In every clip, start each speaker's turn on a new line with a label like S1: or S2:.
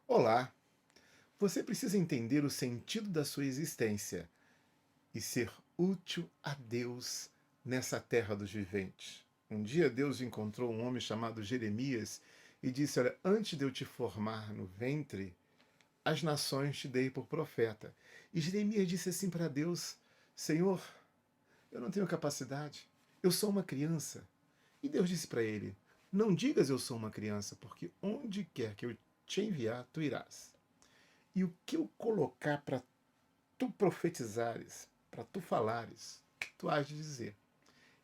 S1: Olá! Você precisa entender o sentido da sua existência e ser útil a Deus nessa terra dos viventes. Um dia Deus encontrou um homem chamado Jeremias e disse: Olha, antes de eu te formar no ventre, as nações te dei por profeta. E Jeremias disse assim para Deus: Senhor, eu não tenho capacidade, eu sou uma criança. E Deus disse para ele: Não digas eu sou uma criança, porque onde quer que eu te enviar, tu irás. E o que eu colocar para tu profetizares, para tu falares, tu has de dizer.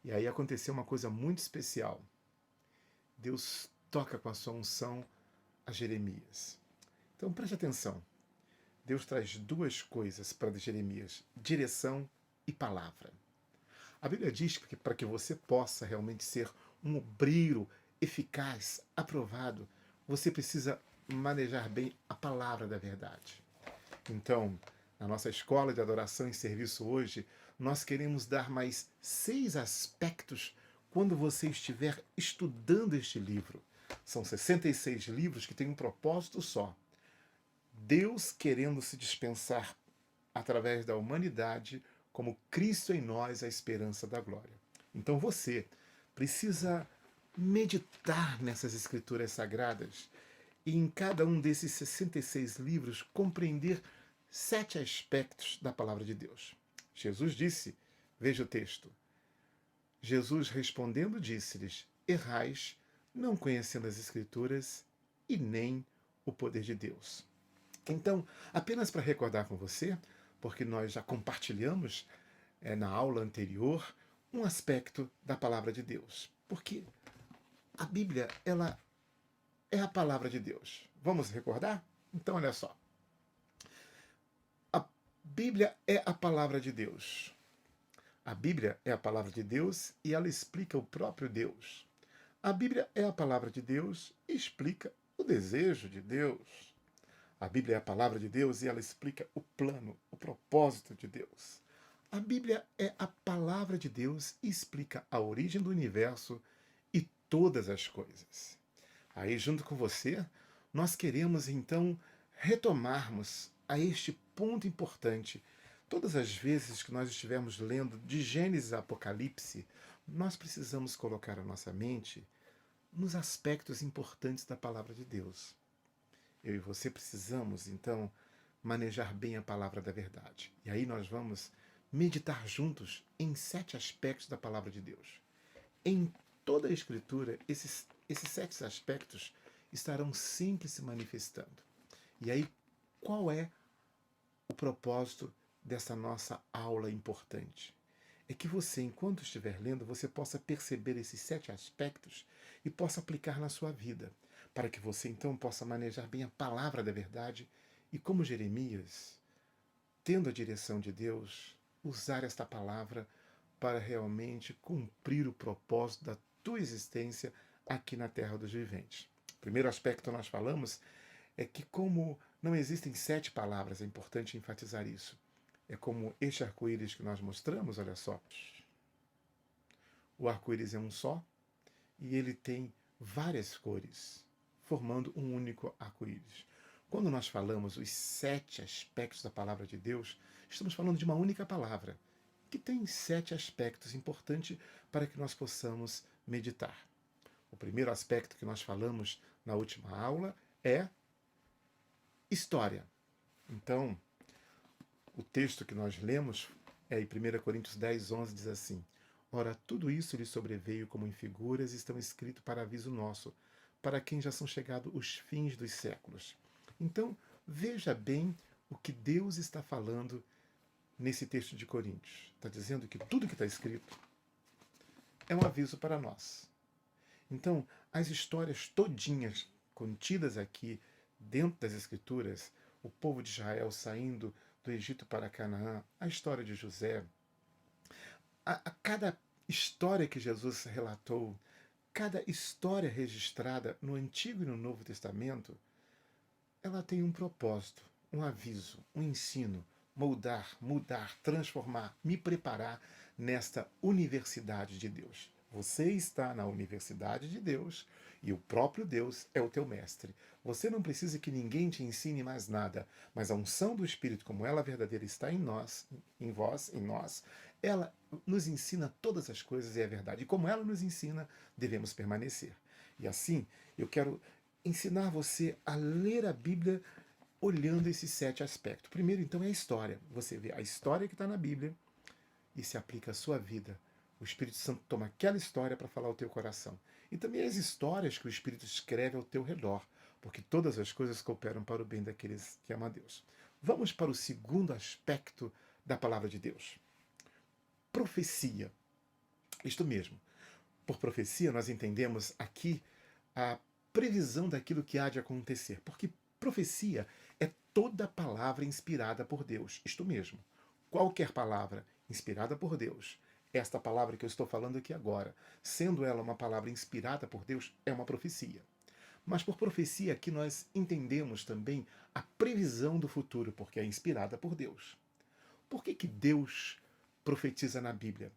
S1: E aí aconteceu uma coisa muito especial. Deus toca com a sua unção a Jeremias. Então preste atenção. Deus traz duas coisas para Jeremias: direção e palavra. A Bíblia diz que para que você possa realmente ser um obreiro eficaz, aprovado, você precisa manejar bem a palavra da verdade. Então, na nossa escola de adoração e serviço hoje, nós queremos dar mais 6 aspectos quando você estiver estudando este livro. São 66 livros que têm um propósito só: Deus querendo se dispensar através da humanidade como Cristo em nós, a esperança da glória. Então você precisa meditar nessas escrituras sagradas e em cada um desses 66 livros compreender 7 aspectos da palavra de Deus. Jesus disse, veja o texto, Jesus respondendo disse-lhes: Errais, não conhecendo as escrituras e nem o poder de Deus. Então, apenas para recordar com você, porque nós já compartilhamos na aula anterior um aspecto da palavra de Deus. Porque a Bíblia, ela é a palavra de Deus. Vamos recordar? Então, olha só. A Bíblia é a palavra de Deus. A Bíblia é a palavra de Deus e ela explica o próprio Deus. A Bíblia é a palavra de Deus e explica o desejo de Deus. A Bíblia é a palavra de Deus e ela explica o plano, o propósito de Deus. A Bíblia é a palavra de Deus e explica a origem do universo e todas as coisas. Aí, junto com você, nós queremos então retomarmos a este ponto importante. Todas as vezes que nós estivermos lendo de Gênesis a Apocalipse, nós precisamos colocar a nossa mente nos aspectos importantes da palavra de Deus. Eu e você precisamos, então, manejar bem a palavra da verdade. E aí nós vamos meditar juntos em 7 aspectos da palavra de Deus. Em toda a Escritura, esses 7 aspectos estarão sempre se manifestando. E aí, qual é o propósito dessa nossa aula importante? É que você, enquanto estiver lendo, você possa perceber esses 7 aspectos e possa aplicar na sua vida, para que você então possa manejar bem a palavra da verdade e, como Jeremias, tendo a direção de Deus, usar esta palavra para realmente cumprir o propósito da tua existência aqui na terra dos viventes. O primeiro aspecto que nós falamos é que, como não existem 7 palavras, é importante enfatizar isso. É como este arco-íris que nós mostramos, olha só. O arco-íris é um só e ele tem várias cores, formando um único arco-íris. Quando nós falamos os 7 aspectos da palavra de Deus, estamos falando de uma única palavra, que tem 7 aspectos importantes para que nós possamos meditar. O primeiro aspecto que nós falamos na última aula é história. Então, o texto que nós lemos é em 1 Coríntios 10, 11, diz assim: Ora, tudo isso lhe sobreveio como em figuras e estão escritos para aviso nosso, para quem já são chegados os fins dos séculos. Então, veja bem o que Deus está falando nesse texto de Coríntios. Está dizendo que tudo que está escrito é um aviso para nós. Então, as histórias todinhas contidas aqui dentro das Escrituras, o povo de Israel saindo do Egito para Canaã, a história de José, a cada história que Jesus relatou, cada história registrada no Antigo e no Novo Testamento, ela tem um propósito, um aviso, um ensino, moldar, mudar, transformar, me preparar nesta universidade de Deus. Você está na universidade de Deus E o próprio Deus é o teu mestre. Você não precisa que ninguém te ensine mais nada, mas a unção do Espírito, como ela verdadeira está em nós, em vós, em nós, ela nos ensina todas as coisas e é verdade. E como ela nos ensina, devemos permanecer. E assim, eu quero ensinar você a ler a Bíblia olhando esses 7 aspectos. Primeiro, então, é a história. Você vê a história que está na Bíblia e se aplica à sua vida. O Espírito Santo toma aquela história para falar ao teu coração. E também as histórias que o Espírito escreve ao teu redor, porque todas as coisas cooperam para o bem daqueles que amam a Deus. Vamos para o segundo aspecto da palavra de Deus. Profecia. Isto mesmo. Por profecia, nós entendemos aqui a previsão daquilo que há de acontecer. Porque profecia é toda palavra inspirada por Deus. Isto mesmo. Qualquer palavra inspirada por Deus. Esta palavra que eu estou falando aqui agora, sendo ela uma palavra inspirada por Deus, é uma profecia. Mas por profecia aqui nós entendemos também a previsão do futuro, porque é inspirada por Deus. Por que Deus profetiza na Bíblia?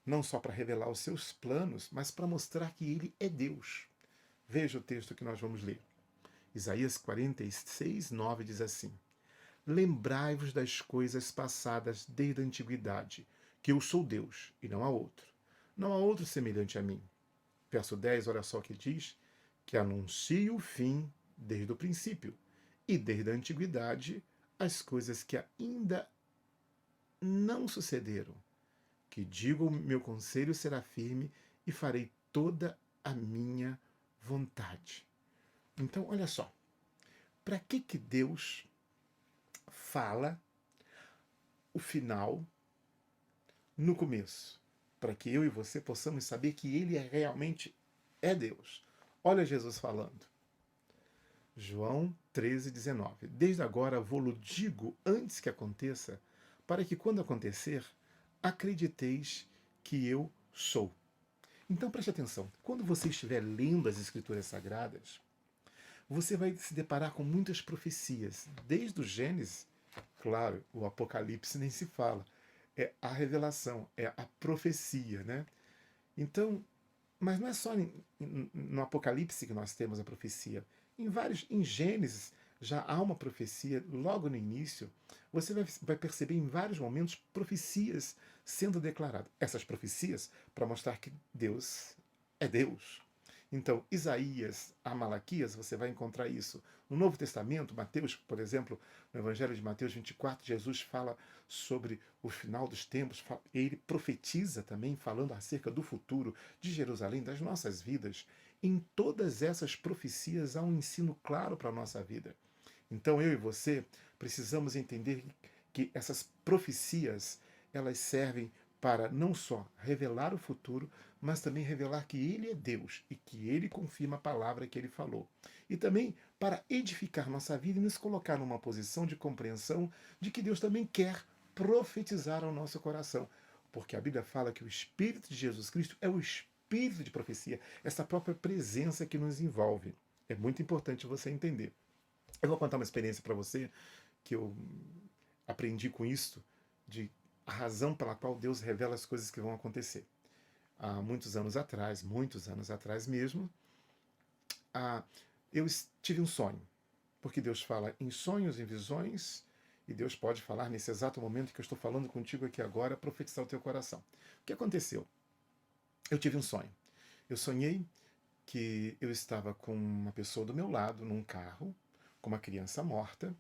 S1: Não só para revelar os seus planos, mas para mostrar que ele é Deus. Veja o texto que nós vamos ler. Isaías 46, 9 diz assim: Lembrai-vos das coisas passadas desde a antiguidade, que eu sou Deus e não há outro. Não há outro semelhante a mim. Verso 10, olha só o que diz: que anuncio o fim desde o princípio, e desde a antiguidade as coisas que ainda não sucederam. Que digo, o meu conselho será firme e farei toda a minha vontade. Então, olha só. Para que Deus fala o final no começo? Para que eu e você possamos saber que ele realmente é Deus. Olha Jesus falando. João 13, 19. Desde agora vou-lo digo antes que aconteça, para que quando acontecer, acrediteis que eu sou. Então preste atenção. Quando você estiver lendo as Escrituras Sagradas, você vai se deparar com muitas profecias. Desde o Gênesis, claro, o Apocalipse nem se fala. É a revelação, é a profecia, né? Então, mas não é só no Apocalipse que nós temos a profecia. Em Gênesis já há uma profecia logo no início. Você vai perceber em vários momentos profecias sendo declaradas. Essas profecias para mostrar que Deus é Deus. Então, Isaías a Malaquias, você vai encontrar isso. No Novo Testamento, Mateus, por exemplo, no Evangelho de Mateus 24, Jesus fala sobre o final dos tempos. Ele profetiza também, falando acerca do futuro de Jerusalém, das nossas vidas. Em todas essas profecias há um ensino claro para a nossa vida. Então, eu e você precisamos entender que essas profecias, elas servem para não só revelar o futuro, mas também revelar que ele é Deus e que ele confirma a palavra que ele falou. E também para edificar nossa vida e nos colocar numa posição de compreensão de que Deus também quer profetizar ao nosso coração. Porque a Bíblia fala que o Espírito de Jesus Cristo é o Espírito de profecia, essa própria presença que nos envolve. É muito importante você entender. Eu vou contar uma experiência para você que eu aprendi com isso, de a razão pela qual Deus revela as coisas que vão acontecer. Há muitos anos atrás mesmo, eu tive um sonho. Porque Deus fala em sonhos, em visões, e Deus pode falar nesse exato momento que eu estou falando contigo aqui agora, profetizar o teu coração. O que aconteceu? Eu tive um sonho. Eu sonhei que eu estava com uma pessoa do meu lado, num carro, com uma criança morta,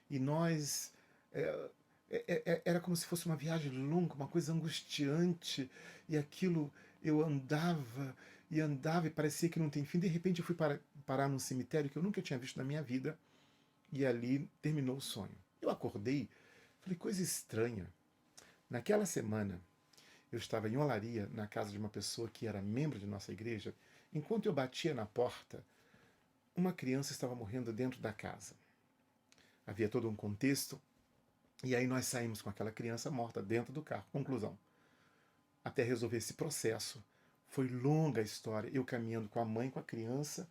S1: e nós era como se fosse uma viagem longa, uma coisa angustiante, e aquilo eu andava e parecia que não tem fim. De repente eu fui parar num cemitério que eu nunca tinha visto na minha vida, e ali terminou o sonho. Eu acordei, falei, coisa estranha. Naquela semana, eu estava em Olaria, na casa de uma pessoa que era membro de nossa igreja. Enquanto eu batia na porta, uma criança estava morrendo dentro da casa. Havia todo um contexto, e aí nós saímos com aquela criança morta dentro do carro. Conclusão. Até resolver esse processo, foi longa a história. Eu caminhando com a mãe, com a criança,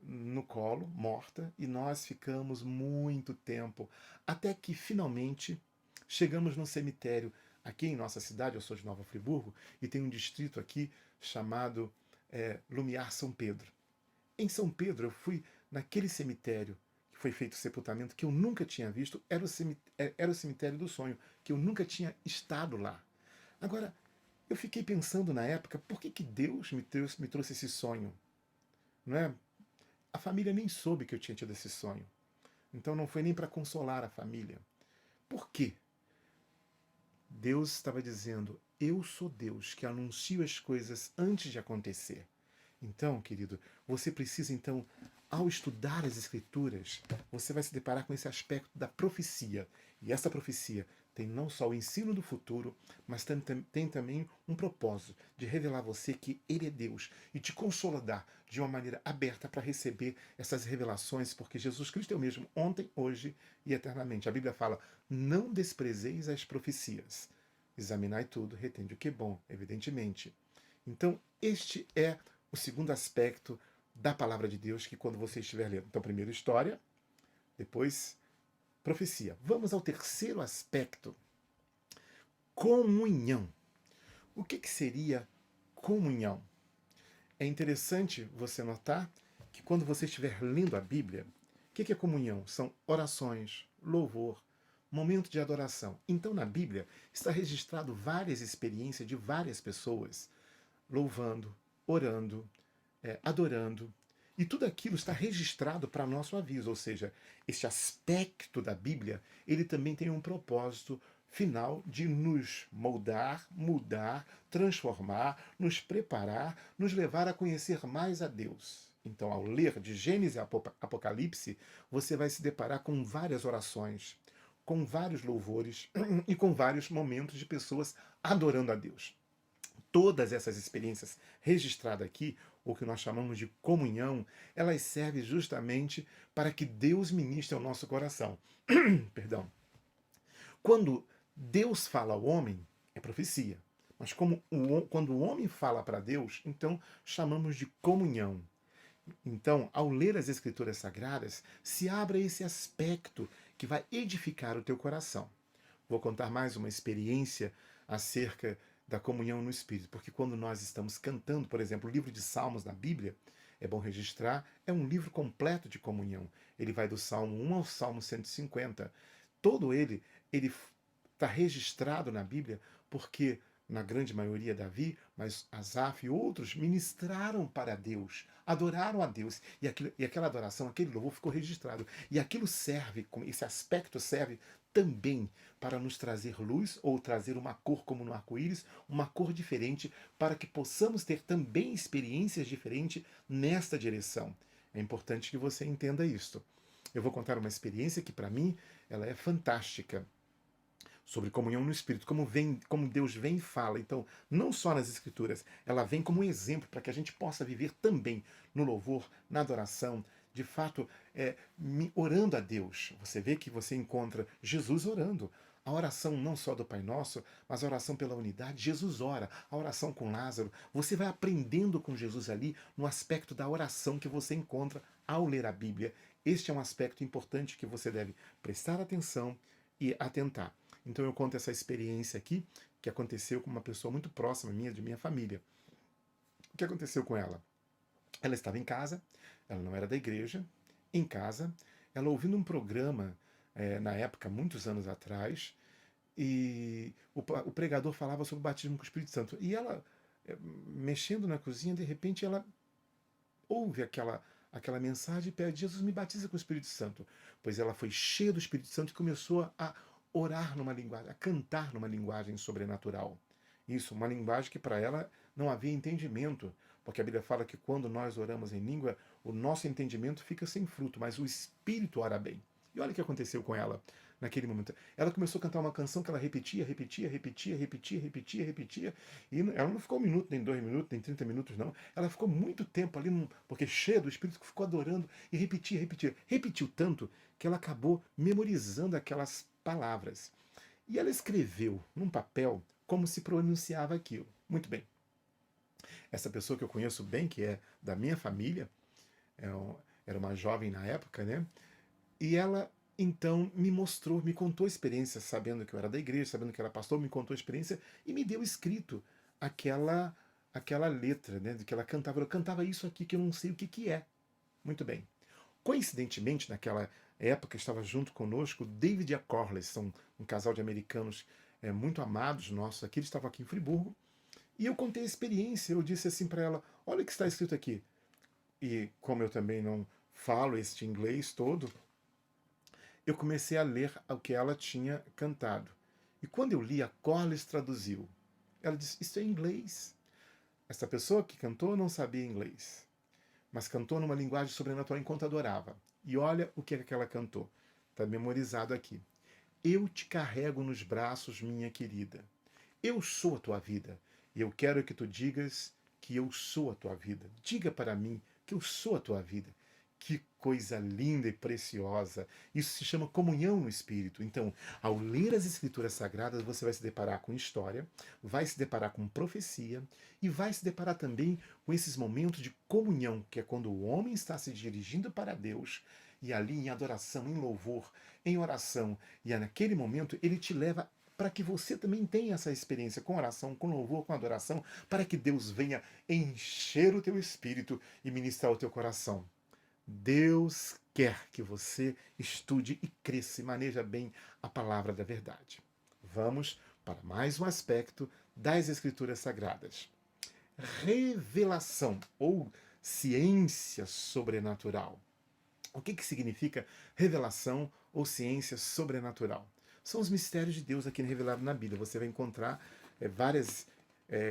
S1: no colo, morta, e nós ficamos muito tempo, até que finalmente chegamos num cemitério aqui em nossa cidade. Eu sou de Nova Friburgo, e tem um distrito aqui chamado Lumiar São Pedro. Em São Pedro, eu fui naquele cemitério que foi feito o sepultamento, que eu nunca tinha visto, era o cemitério do sonho, que eu nunca tinha estado lá. Agora, eu fiquei pensando na época, por que Deus me trouxe esse sonho? Não é? A família nem soube que eu tinha tido esse sonho. Então não foi nem para consolar a família. Por quê? Deus estava dizendo, eu sou Deus que anuncio as coisas antes de acontecer. Então, querido, você precisa então, ao estudar as Escrituras, você vai se deparar com esse aspecto da profecia. E essa profecia tem não só o ensino do futuro, mas tem também um propósito de revelar a você que Ele é Deus e te consolidar de uma maneira aberta para receber essas revelações, porque Jesus Cristo é o mesmo ontem, hoje e eternamente. A Bíblia fala, não desprezeis as profecias. Examinai tudo, retende o que é bom, evidentemente. Então, este é o segundo aspecto da palavra de Deus que quando você estiver lendo. Então, primeiro história, depois profecia. Vamos ao terceiro aspecto, comunhão. O que seria comunhão? É interessante você notar que quando você estiver lendo a Bíblia, o que é comunhão? São orações, louvor, momento de adoração. Então, na Bíblia, está registrado várias experiências de várias pessoas louvando, orando, adorando. E tudo aquilo está registrado para nosso aviso, ou seja, este aspecto da Bíblia, ele também tem um propósito final de nos moldar, mudar, transformar, nos preparar, nos levar a conhecer mais a Deus. Então, ao ler de Gênesis a Apocalipse, você vai se deparar com várias orações, com vários louvores e com vários momentos de pessoas adorando a Deus. Todas essas experiências registradas aqui, o que nós chamamos de comunhão, elas servem justamente para que Deus ministre ao nosso coração. Perdão. Quando Deus fala ao homem, é profecia. Mas quando o homem fala para Deus, então chamamos de comunhão. Então, ao ler as Escrituras Sagradas, se abre esse aspecto que vai edificar o teu coração. Vou contar mais uma experiência acerca da comunhão no Espírito, porque quando nós estamos cantando, por exemplo, o livro de Salmos na Bíblia, é bom registrar, é um livro completo de comunhão. Ele vai do Salmo 1 ao Salmo 150. Todo ele está registrado na Bíblia porque, na grande maioria, Davi, mas Asaf e outros ministraram para Deus, adoraram a Deus, e aquela adoração, aquele louvor ficou registrado. E aquilo serve, esse aspecto serve também para nos trazer luz ou trazer uma cor como no arco-íris, uma cor diferente, para que possamos ter também experiências diferentes nesta direção. É importante que você entenda isto. Eu vou contar uma experiência que, para mim, ela é fantástica, sobre comunhão no Espírito, como Deus vem e fala. Então, não só nas Escrituras, ela vem como um exemplo para que a gente possa viver também no louvor, na adoração, de fato, orando a Deus. Você vê que você encontra Jesus orando. A oração não só do Pai Nosso, mas a oração pela unidade. Jesus ora, a oração com Lázaro. Você vai aprendendo com Jesus ali no aspecto da oração que você encontra ao ler a Bíblia. Este é um aspecto importante que você deve prestar atenção e atentar. Então eu conto essa experiência aqui, que aconteceu com uma pessoa muito próxima minha, de minha família. O que aconteceu com ela? Ela estava em casa, ela não era da igreja, em casa, ela ouvindo um programa, na época, muitos anos atrás, e o pregador falava sobre o batismo com o Espírito Santo. E ela, mexendo na cozinha, de repente ela ouve aquela mensagem e pede, Jesus, me batiza com o Espírito Santo. Pois ela foi cheia do Espírito Santo e começou a orar numa linguagem, a cantar numa linguagem sobrenatural. Isso, uma linguagem que para ela não havia entendimento, porque a Bíblia fala que quando nós oramos em língua, o nosso entendimento fica sem fruto, mas o Espírito ora bem. E olha o que aconteceu com ela naquele momento. Ela começou a cantar uma canção que ela repetia, e ela não ficou um minuto, nem 2 minutos, nem 30 minutos, não. Ela ficou muito tempo ali, porque cheia do Espírito, ficou adorando e repetia. Repetiu tanto que ela acabou memorizando aquelas palavras. E ela escreveu num papel como se pronunciava aquilo. Muito bem. Essa pessoa que eu conheço bem, que é da minha família, era uma jovem na época, né? E ela então me contou a experiência, sabendo que eu era da igreja, sabendo que era pastor, me contou a experiência e me deu escrito aquela letra, né, de que ela cantava. Eu cantava isso aqui que eu não sei o que que é. Muito bem. Coincidentemente, naquela época estava junto conosco David e a Corliss, são um casal de americanos muito amados nossos aqui. Eles estavam aqui em Friburgo. E eu contei a experiência. Eu disse assim para ela: olha o que está escrito aqui. E como eu também não falo este inglês todo, eu comecei a ler o que ela tinha cantado. E quando eu li, a Corliss traduziu. Ela disse: isso é inglês. Essa pessoa que cantou não sabia inglês, mas cantou numa linguagem sobrenatural enquanto adorava. E olha o que é que ela cantou. Está memorizado aqui. Eu te carrego nos braços, minha querida. Eu sou a tua vida. E eu quero que tu digas que eu sou a tua vida. Diga para mim que eu sou a tua vida. Que coisa linda e preciosa. Isso se chama comunhão no Espírito. Então, ao ler as Escrituras Sagradas, você vai se deparar com história, vai se deparar com profecia e vai se deparar também com esses momentos de comunhão, que é quando o homem está se dirigindo para Deus e ali em adoração, em louvor, em oração, e é naquele momento ele te leva para que você também tenha essa experiência com oração, com louvor, com adoração, para que Deus venha encher o teu espírito e ministrar o teu coração. Deus quer que você estude e cresça e maneja bem a palavra da verdade. Vamos para mais um aspecto das Escrituras Sagradas. Revelação ou ciência sobrenatural. O que significa revelação ou ciência sobrenatural? São os mistérios de Deus aqui revelados na Bíblia. Você vai encontrar várias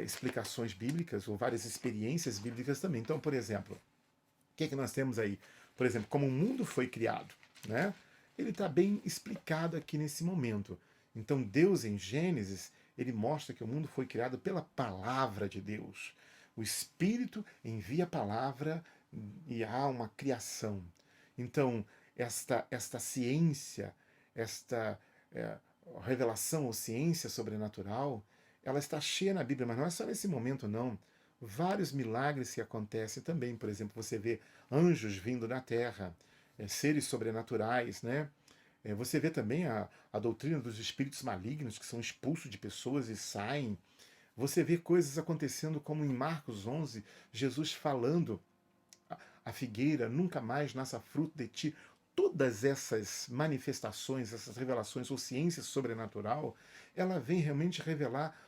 S1: explicações bíblicas ou várias experiências bíblicas também. Então, por exemplo, o que nós temos aí? Por exemplo, como o mundo foi criado, né? Ele está bem explicado aqui nesse momento. Então, Deus em Gênesis, ele mostra que o mundo foi criado pela palavra de Deus. O Espírito envia a palavra e há uma criação. Então, esta ciência, esta revelação ou ciência sobrenatural, ela está cheia na Bíblia, mas não é só nesse momento, não. Vários milagres que acontecem também. Por exemplo, você vê anjos vindo na terra, seres sobrenaturais, né? Você vê também a doutrina dos espíritos malignos que são expulsos de pessoas e saem. Você vê coisas acontecendo como em Marcos 11, Jesus falando: a figueira nunca mais nasça fruto de ti. Todas essas manifestações, essas revelações ou ciência sobrenatural, ela vem realmente revelar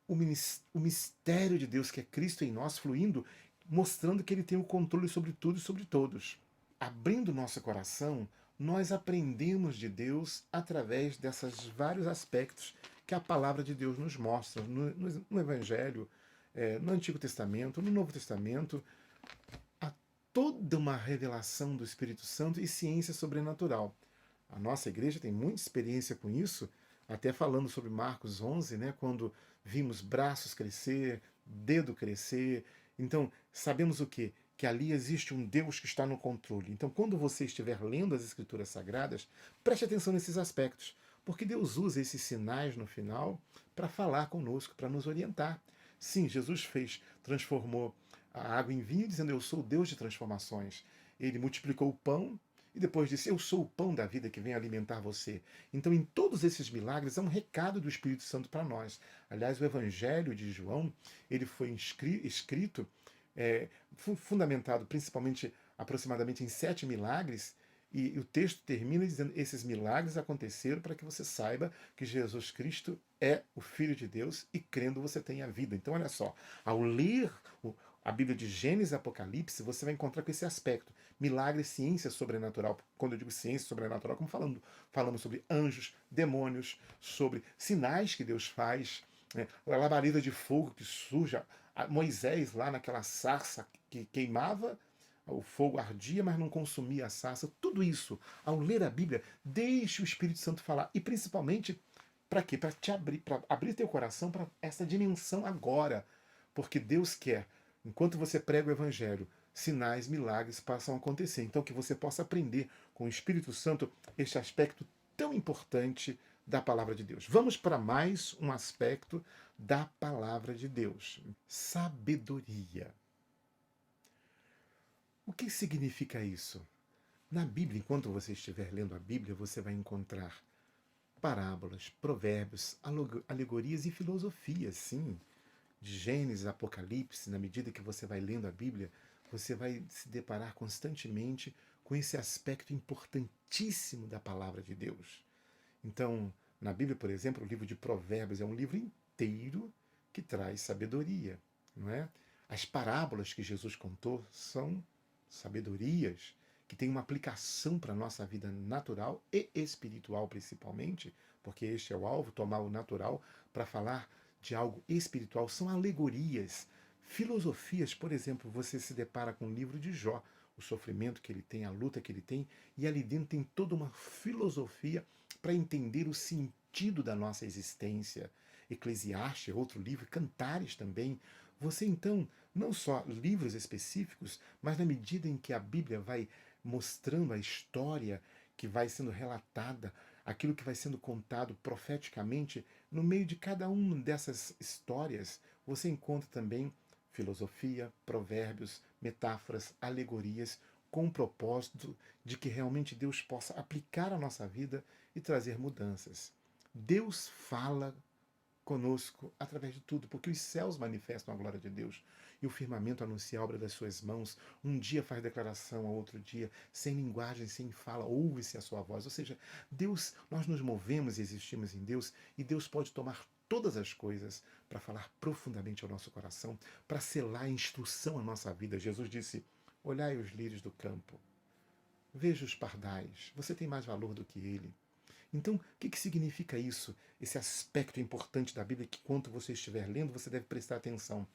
S1: o mistério de Deus, que é Cristo em nós, fluindo, mostrando que Ele tem o controle sobre tudo e sobre todos. Abrindo nosso coração, nós aprendemos de Deus através desses vários aspectos que a palavra de Deus nos mostra no Evangelho, no Antigo Testamento, no Novo Testamento. Há toda uma revelação do Espírito Santo e ciência sobrenatural. A nossa igreja tem muita experiência com isso, até falando sobre Marcos 11, né, quando vimos braços crescer, dedo crescer. Então, sabemos o quê? Que ali existe um Deus que está no controle. Então, quando você estiver lendo as Escrituras Sagradas, preste atenção nesses aspectos, porque Deus usa esses sinais no final para falar conosco, para nos orientar. Sim, Jesus transformou a água em vinho, dizendo: eu sou o Deus de transformações. Ele multiplicou o pão e depois disse: eu sou o pão da vida que vem alimentar você. Então, em todos esses milagres, há um recado do Espírito Santo para nós. Aliás, o Evangelho de João, ele foi escrito, fundamentado principalmente, aproximadamente em 7 milagres, e o texto termina dizendo: esses milagres aconteceram para que você saiba que Jesus Cristo é o Filho de Deus e crendo você tem a vida. Então, olha só, ao ler a Bíblia de Gênesis e Apocalipse, você vai encontrar com esse aspecto. Milagre, ciência sobrenatural. Quando eu digo ciência sobrenatural, como falamos sobre anjos, demônios, sobre sinais que Deus faz, né? A labareda de fogo que surge, Moisés lá naquela sarça que queimava, o fogo ardia, mas não consumia a sarça. Tudo isso, ao ler a Bíblia, deixe o Espírito Santo falar. E principalmente, para quê? Para te abrir, para abrir teu coração para essa dimensão agora. Porque Deus quer, enquanto você prega o Evangelho, sinais, milagres passam a acontecer. Então, que você possa aprender com o Espírito Santo este aspecto tão importante da palavra de Deus. Vamos para mais um aspecto da palavra de Deus: sabedoria. O que significa isso? Na Bíblia, enquanto você estiver lendo a Bíblia, você vai encontrar parábolas, provérbios, alegorias e filosofias, sim, de Gênesis, Apocalipse, na medida que você vai lendo a Bíblia, você vai se deparar constantemente com esse aspecto importantíssimo da palavra de Deus. Então, na Bíblia, por exemplo, o livro de Provérbios é um livro inteiro que traz sabedoria, não é? As parábolas que Jesus contou são sabedorias que têm uma aplicação para a nossa vida natural e espiritual, principalmente, porque este é o alvo, tomar o natural para falar de algo espiritual. São alegorias, filosofias. Por exemplo, você se depara com o livro de Jó, o sofrimento que ele tem, a luta que ele tem, e ali dentro tem toda uma filosofia para entender o sentido da nossa existência. Eclesiastes, outro livro, Cantares também. Você então, não só livros específicos, mas na medida em que a Bíblia vai mostrando a história que vai sendo relatada, aquilo que vai sendo contado profeticamente, no meio de cada uma dessas histórias, você encontra também filosofia, provérbios, metáforas, alegorias, com o propósito de que realmente Deus possa aplicar a nossa vida e trazer mudanças. Deus fala conosco através de tudo, porque os céus manifestam a glória de Deus e o firmamento anuncia a obra das suas mãos. Um dia faz declaração ao outro dia, sem linguagem, sem fala, ouve-se a sua voz. Ou seja, Deus, nós nos movemos e existimos em Deus, e Deus pode tomar todas as coisas para falar profundamente ao nosso coração, para selar a instrução à nossa vida. Jesus disse: olhai os lírios do campo, veja os pardais, você tem mais valor do que ele. Então, o que significa isso? Esse aspecto importante da Bíblia que, quando você estiver lendo, você deve prestar atenção.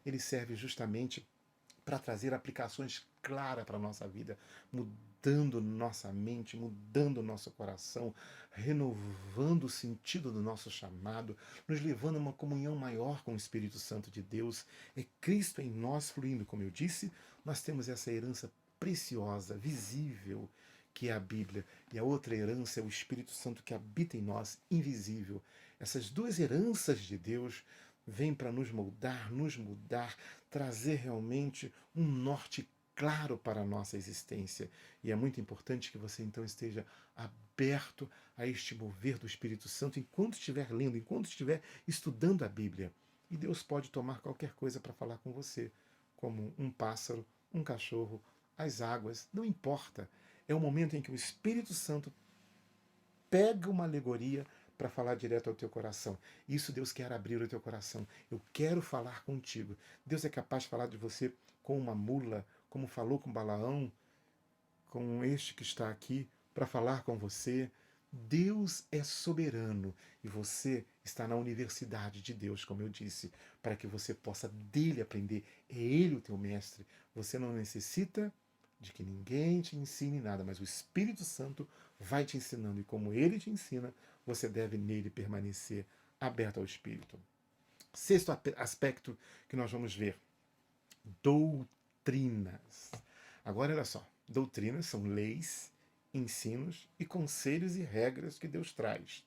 S1: Ele serve justamente para trazer aplicações claras para a nossa vida, mudando nossa mente, mudando nosso coração, renovando o sentido do nosso chamado, nos levando a uma comunhão maior com o Espírito Santo de Deus. É Cristo em nós fluindo, como eu disse, nós temos essa herança preciosa, visível, que é a Bíblia, e a outra herança é o Espírito Santo que habita em nós, invisível. Essas duas heranças de Deus vêm para nos moldar, nos mudar, trazer realmente um norte claro para a nossa existência. E é muito importante que você então esteja aberto a este mover do Espírito Santo enquanto estiver lendo, enquanto estiver estudando a Bíblia. E Deus pode tomar qualquer coisa para falar com você, como um pássaro, um cachorro, as águas, não importa. É o momento em que o Espírito Santo pega uma alegoria para falar direto ao teu coração. Isso Deus quer abrir o teu coração. Eu quero falar contigo. Deus é capaz de falar de você com uma mula, como falou com Balaão, com este que está aqui, para falar com você. Deus é soberano e você está na universidade de Deus, como eu disse, para que você possa dele aprender. É ele o teu mestre. Você não necessita de que ninguém te ensine nada, mas o Espírito Santo vai te ensinando, e como ele te ensina, você deve nele permanecer aberto ao Espírito. Sexto aspecto que nós vamos ver: doutrinas. Agora, olha só, doutrinas são leis, ensinos e conselhos e regras que Deus traz.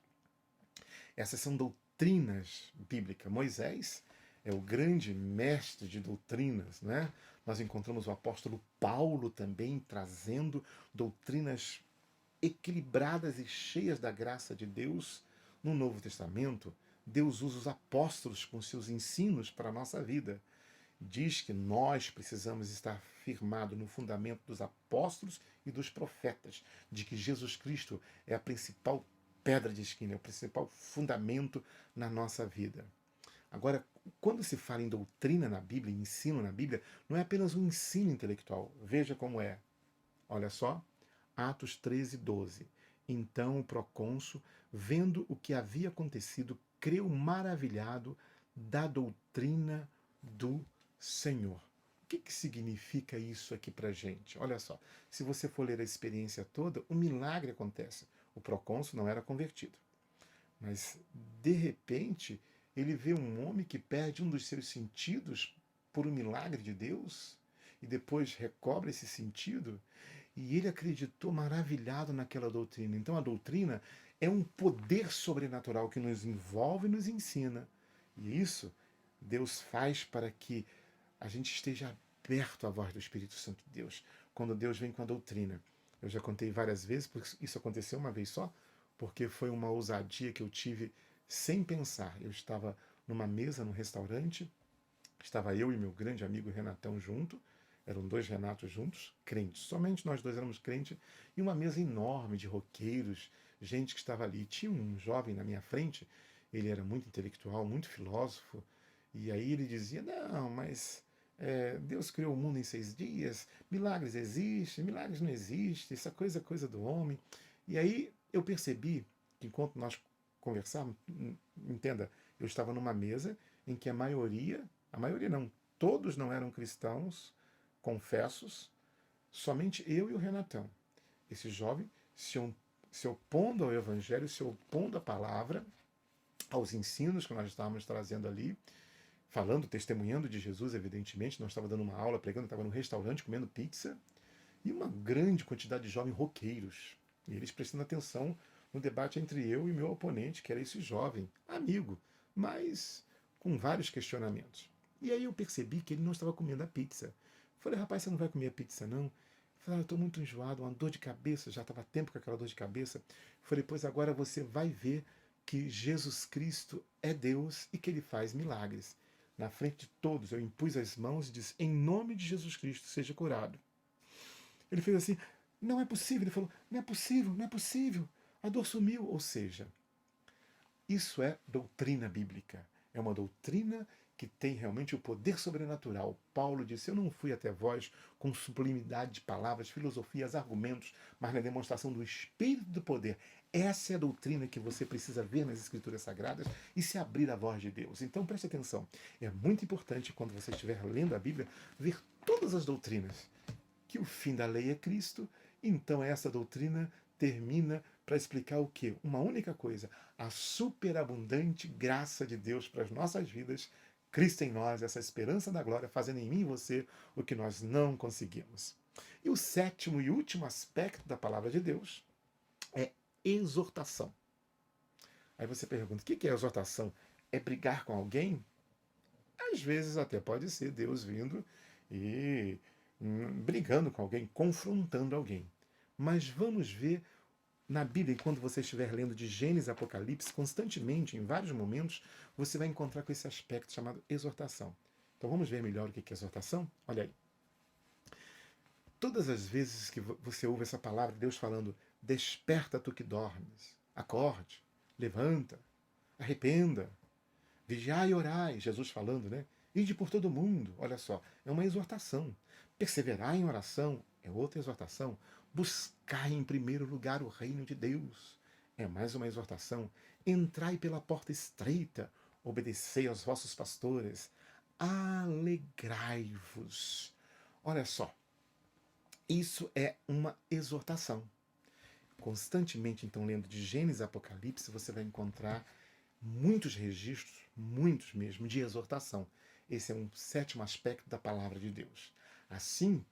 S1: Essas são doutrinas bíblicas. Moisés é o grande mestre de doutrinas, né? Nós encontramos o apóstolo Paulo também trazendo doutrinas equilibradas e cheias da graça de Deus. No Novo Testamento, Deus usa os apóstolos com seus ensinos para a nossa vida. Diz que nós precisamos estar firmados no fundamento dos apóstolos e dos profetas, de que Jesus Cristo é a principal pedra de esquina, é o principal fundamento na nossa vida. Agora, quando se fala em doutrina na Bíblia, ensino na Bíblia, não é apenas um ensino intelectual. Veja como é. Olha só, Atos 13, 12. Então o procônsul, vendo o que havia acontecido, creu maravilhado da doutrina do Senhor. O que significa isso aqui para gente? Olha só, se você for ler a experiência toda, um milagre acontece. O procônsul não era convertido, mas de repente ele vê um homem que perde um dos seus sentidos por um milagre de Deus e depois recobra esse sentido, e ele acreditou maravilhado naquela doutrina. Então a doutrina é um poder sobrenatural que nos envolve e nos ensina. E isso Deus faz para que a gente esteja aberto à voz do Espírito Santo de Deus, quando Deus vem com a doutrina. Eu já contei várias vezes, porque isso aconteceu uma vez só, porque foi uma ousadia que eu tive sem pensar. Eu estava numa mesa, num restaurante, Estava eu e meu grande amigo Renatão junto, eram dois Renatos juntos, crentes, somente nós dois éramos crentes, e uma mesa enorme de roqueiros, gente que estava ali. Tinha um jovem na minha frente, ele era muito intelectual, muito filósofo, e aí ele dizia: não, mas Deus criou o mundo em 6 dias, milagres existem, milagres não existem, essa coisa é coisa do homem. E aí eu percebi que enquanto nós conversávamos, entenda, eu estava numa mesa em que a maioria não, todos não eram cristãos, confessos, somente eu e o Renatão. Esse jovem se opondo ao Evangelho, se opondo à palavra, aos ensinos que nós estávamos trazendo ali, falando, testemunhando de Jesus, evidentemente. Não estava dando uma aula, pregando, estava no restaurante comendo pizza. E uma grande quantidade de jovens roqueiros. E eles prestando atenção no debate entre eu e meu oponente, que era esse jovem, amigo, mas com vários questionamentos. E aí eu percebi que ele não estava comendo a pizza. Falei: rapaz, você não vai comer a pizza, não? Falei: eu estou muito enjoado, uma dor de cabeça, já estava tempo com aquela dor de cabeça. Falei: pois agora você vai ver que Jesus Cristo é Deus e que ele faz milagres. Na frente de todos, eu impus as mãos e disse: em nome de Jesus Cristo, seja curado. Ele fez assim: não é possível. Ele falou: não é possível, não é possível. A dor sumiu. Ou seja, isso é doutrina bíblica. É uma doutrina que tem realmente o poder sobrenatural. Paulo disse: eu não fui até vós com sublimidade de palavras, filosofias, argumentos, mas na demonstração do Espírito do poder. Essa é a doutrina que você precisa ver nas Escrituras Sagradas e se abrir à voz de Deus. Então preste atenção. É muito importante, quando você estiver lendo a Bíblia, ver todas as doutrinas. Que o fim da lei é Cristo, então essa doutrina termina para explicar o quê? Uma única coisa: a superabundante graça de Deus para as nossas vidas, Cristo em nós, essa esperança da glória, fazendo em mim e você o que nós não conseguimos. E o sétimo e último aspecto da palavra de Deus é exortação. Aí você pergunta: o que é exortação? É brigar com alguém? Às vezes até pode ser Deus vindo e brigando com alguém, confrontando alguém. Mas vamos ver na Bíblia, quando você estiver lendo de Gênesis a Apocalipse, constantemente, em vários momentos, você vai encontrar com esse aspecto chamado exortação. Então vamos ver melhor o que é exortação? Olha aí. Todas as vezes que você ouve essa palavra, Deus falando: desperta tu que dormes, acorde, levanta, arrependa, vigiai e orai, Jesus falando, né? Ide por todo mundo, olha só, é uma exortação. Perseverar em oração é outra exortação. Buscar em primeiro lugar o reino de Deus é mais uma exortação. Entrai pela porta estreita, obedecei aos vossos pastores, alegrai-vos. Olha só, isso é uma exortação. Constantemente, então, lendo de Gênesis a Apocalipse, você vai encontrar muitos registros, muitos mesmo, de exortação. Esse é um sétimo aspecto da palavra de Deus. Assim,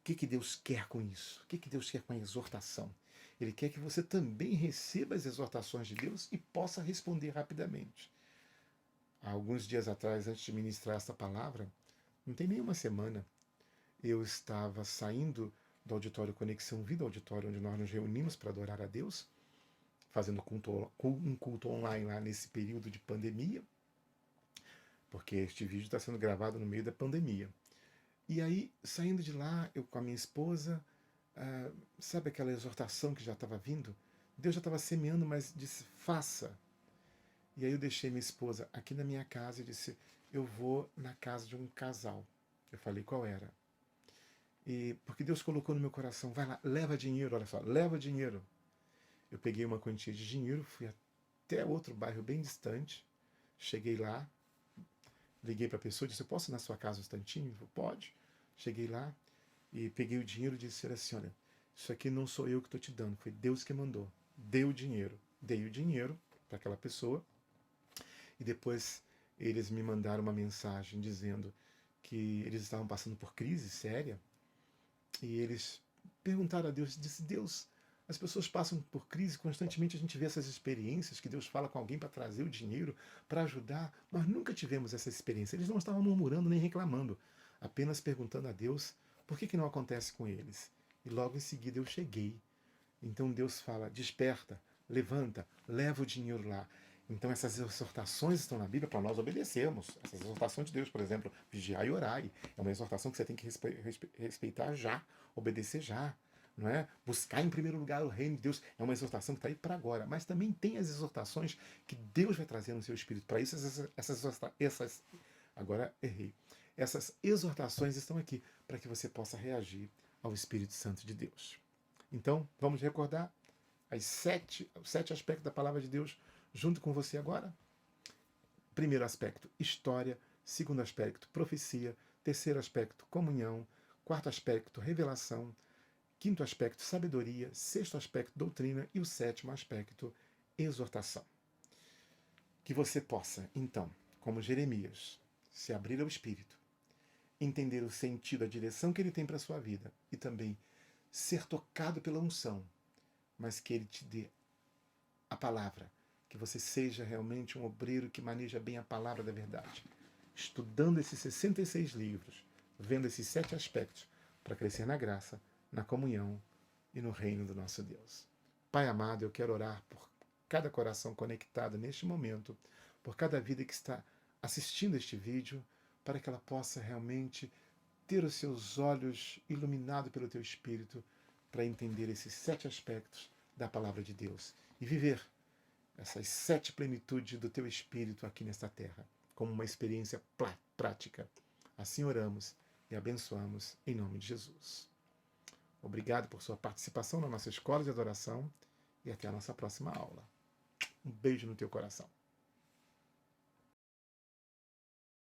S1: o que Deus quer com isso? O que Deus quer com a exortação? Ele quer que você também receba as exortações de Deus e possa responder rapidamente. Há alguns dias atrás, antes de ministrar essa palavra, não tem nem uma semana, eu estava saindo do auditório Conexão Vida, auditório onde nós nos reunimos para adorar a Deus, fazendo um culto online lá nesse período de pandemia, porque este vídeo está sendo gravado no meio da pandemia. E aí, saindo de lá, eu com a minha esposa, sabe aquela exortação que já estava vindo? Deus já estava semeando, mas disse: faça. E aí eu deixei minha esposa aqui na minha casa e disse: eu vou na casa de um casal. Eu falei qual era. E porque Deus colocou no meu coração: vai lá, leva dinheiro, olha só, leva dinheiro. Eu peguei uma quantia de dinheiro, fui até outro bairro bem distante, cheguei lá, liguei para a pessoa, disse: eu posso ir na sua casa um instantinho? Falei: pode. Cheguei lá e peguei o dinheiro e disse assim: olha, isso aqui não sou eu que estou te dando, foi Deus que mandou. Deu o dinheiro. Dei o dinheiro para aquela pessoa e depois eles me mandaram uma mensagem dizendo que eles estavam passando por crise séria e eles perguntaram a Deus, disse: Deus, as pessoas passam por crise constantemente, a gente vê essas experiências que Deus fala com alguém para trazer o dinheiro, para ajudar. Nós nunca tivemos essa experiência. Eles não estavam murmurando nem reclamando, apenas perguntando a Deus por que não acontece com eles. E logo em seguida eu cheguei. Então Deus fala: desperta, levanta, leva o dinheiro lá. Então essas exortações estão na Bíblia para nós obedecermos. Essas exortações de Deus, por exemplo, vigiai e orai, é uma exortação que você tem que respeitar já, obedecer já. Não é? Buscar em primeiro lugar o reino de Deus é uma exortação que está aí para agora. Mas também tem as exortações que Deus vai trazer no seu espírito. Para isso, agora errei. Essas exortações estão aqui para que você possa reagir ao Espírito Santo de Deus. Então, vamos recordar os sete aspectos da palavra de Deus junto com você agora? Primeiro aspecto, história. Segundo aspecto, profecia. Terceiro aspecto, comunhão. Quarto aspecto, revelação. Quinto aspecto, sabedoria. Sexto aspecto, doutrina. E o sétimo aspecto, exortação. Que você possa, então, como Jeremias, se abrir ao Espírito, entender o sentido, a direção que ele tem para a sua vida e também ser tocado pela unção, mas que ele te dê a palavra, que você seja realmente um obreiro que maneja bem a palavra da verdade, estudando esses 66 livros, vendo esses 7 aspectos, para crescer na graça, na comunhão e no reino do nosso Deus. Pai amado, eu quero orar por cada coração conectado neste momento, por cada vida que está assistindo este vídeo, para que ela possa realmente ter os seus olhos iluminados pelo teu Espírito para entender esses 7 aspectos da palavra de Deus e viver essas 7 plenitudes do teu Espírito aqui nesta terra, como uma experiência prática. Assim oramos e abençoamos em nome de Jesus. Obrigado por sua participação na nossa escola de adoração e até a nossa próxima aula. Um beijo no teu coração.